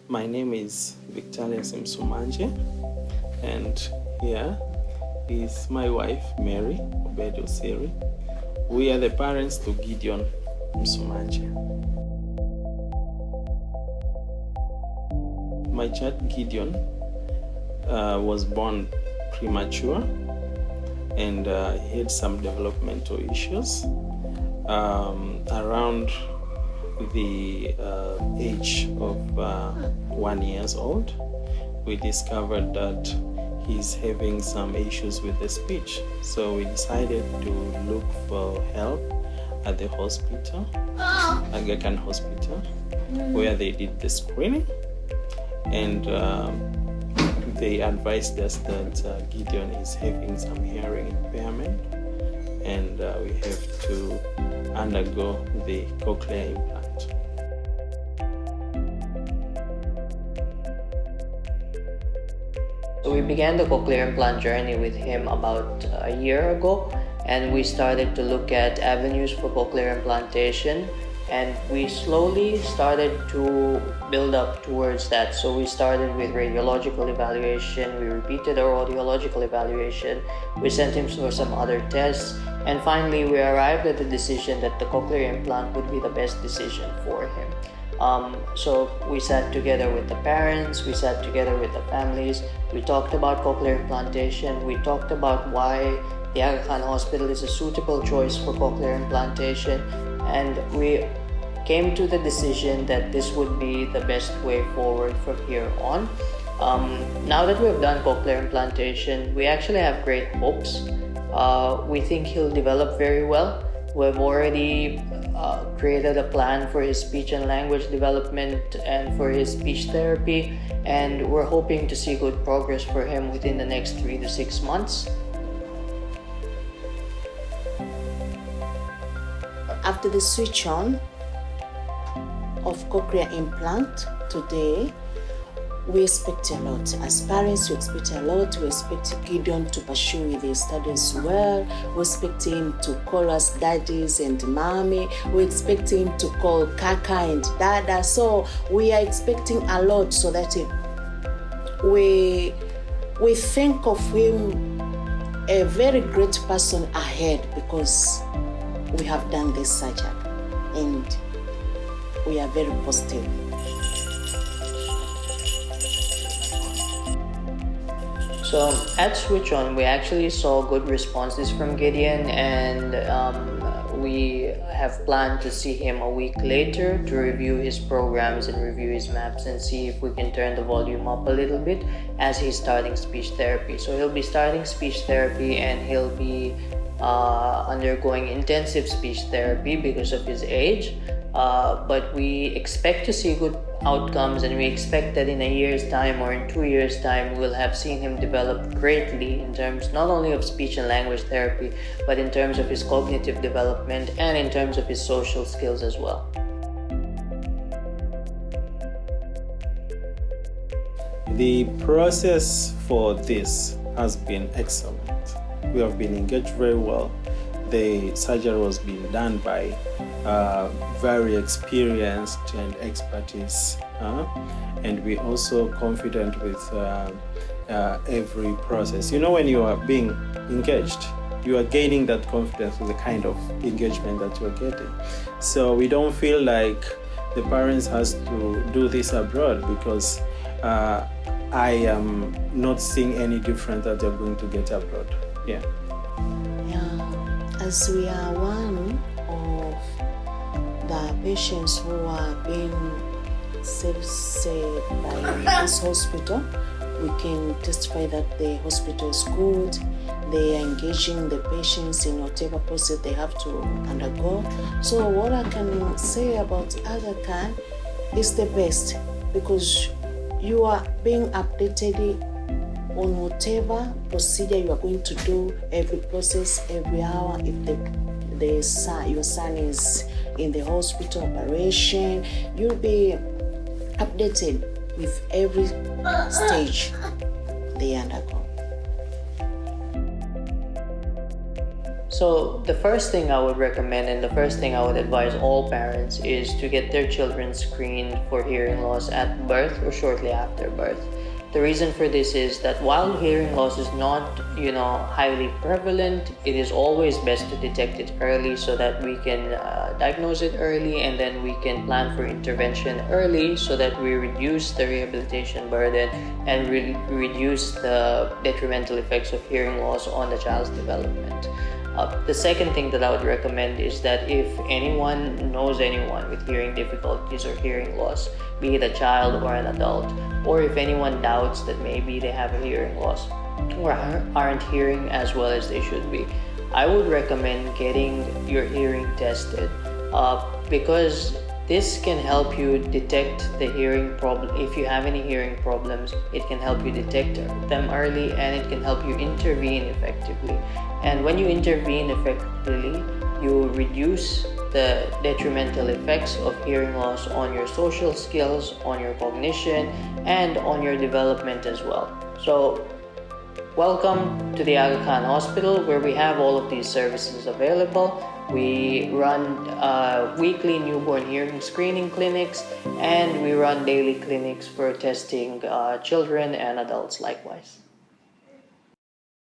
My name is Victoria Simsumanje, and here is my wife, Mary Obedo Siri. We are the parents to Gideon Msumanje. My child Gideon was born premature, and he had some developmental issues. Around the age of 1 year old, we discovered that he's having some issues with the speech. So we decided to look for help at the hospital, Aga Khan Hospital, where they did the screening. And they advised us that Gideon is having some hearing impairment, and we have to undergo the cochlear implant. So we began the cochlear implant journey with him about a year ago, and we started to look at avenues for cochlear implantation, and we slowly started to build up towards that. So we started with radiological evaluation, we repeated our audiological evaluation, we sent him for some other tests, and finally we arrived at the decision that the cochlear implant would be the best decision for him. So we sat together with the parents, we sat together with the families, we talked about cochlear implantation, we talked about why the Aga Khan Hospital is a suitable choice for cochlear implantation, and we came to the decision that this would be the best way forward from here on. Now that we've done cochlear implantation, we actually have great hopes. We think he'll develop very well. We've already created a plan for his speech and language development and for his speech therapy, and we're hoping to see good progress for him within the next 3 to 6 months. After the switch on of cochlear implant today, we expect a lot. As parents, we expect a lot. We expect Gideon to pursue with his studies well. We expect him to call us daddies and mommy. We expect him to call kaka and dada. So we are expecting a lot, so that we think of him a very great person ahead, because we have done this surgery and we are very positive. So at Switch On, we actually saw good responses from Gideon, and we have planned to see him a week later to review his programs and review his maps and see if we can turn the volume up a little bit as he's starting speech therapy. So he'll be starting speech therapy, and he'll be undergoing intensive speech therapy because of his age, but we expect to see good outcomes, and we expect that in a year's time or in 2 years' time we'll have seen him develop greatly in terms not only of speech and language therapy, but in terms of his cognitive development and in terms of his social skills as well. The process for this has been excellent. We have been engaged very well. The surgery was being done by very experienced and expertise, and we're also confident with every process. You know, when you are being engaged, you are gaining that confidence with the kind of engagement that you are getting. So we don't feel like the parents has to do this abroad, because I am not seeing any difference that they're going to get abroad. Yeah. As we are one of the patients who are being saved by this hospital, we can testify that the hospital is good. They are engaging the patients in whatever process they have to undergo. So what I can say about Aga Khan is the best, because you are being updated on whatever procedure you are going to do, every process, every hour. If your son is in the hospital operation, you'll be updated with every stage they undergo. So the first thing I would recommend and the first thing I would advise all parents is to get their children screened for hearing loss at birth or shortly after birth. The reason for this is that while hearing loss is not, highly prevalent, it is always best to detect it early so that we can diagnose it early, and then we can plan for intervention early so that we reduce the rehabilitation burden and reduce the detrimental effects of hearing loss on the child's development. The second thing that I would recommend is that if anyone knows anyone with hearing difficulties or hearing loss, be it a child or an adult, or if anyone doubts that maybe they have a hearing loss or aren't hearing as well as they should be, I would recommend getting your hearing tested because this can help you detect the hearing problem. If you have any hearing problems, it can help you detect them early and it can help you intervene effectively. And when you intervene effectively, you reduce the detrimental effects of hearing loss on your social skills, on your cognition, and on your development as well. So, welcome to the Aga Khan Hospital, where we have all of these services available. We run weekly newborn hearing screening clinics, and we run daily clinics for testing children and adults likewise.